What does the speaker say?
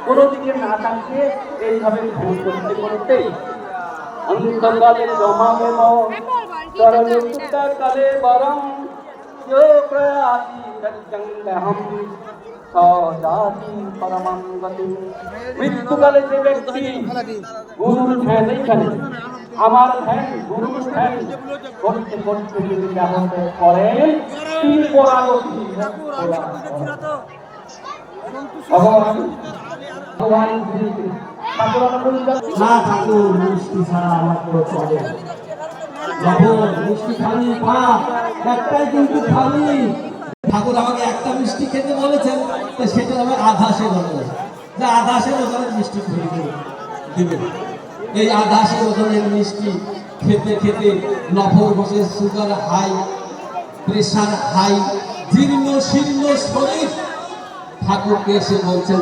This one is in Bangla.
কোনো দিকে না তাকিয়ে এইভাবে ধ্যান করতে করতেই অন্তকালে জমাবে চরণ কালে বরং মৃত্যুকালে যে ব্যক্তি গুরুর ধ্যান এইখানে আমার ধ্যান গুরুর ধ্যান করতে করতে যদি ব্যাহত করেন তিনি পরাগতি ভগবান ভগবান না ঠাকুর মিষ্টি ছাড়া আমার তো চলে মিষ্টি খালি পা একটাই কিন্তু খালি ঠাকুর আমাকে একটা মিষ্টি খেতে বলেছেন তো সেটা হবে আধাশের ওজনে যে আধাশের ওজনের মিষ্টি দিবে এই আধাশের ওজনের মিষ্টি খেতে খেতে নফর বসে সুগার হাই প্রেশার হাই জীর্ণ শীর্ণ শরীর ঠাকুরকে এসে বলছেন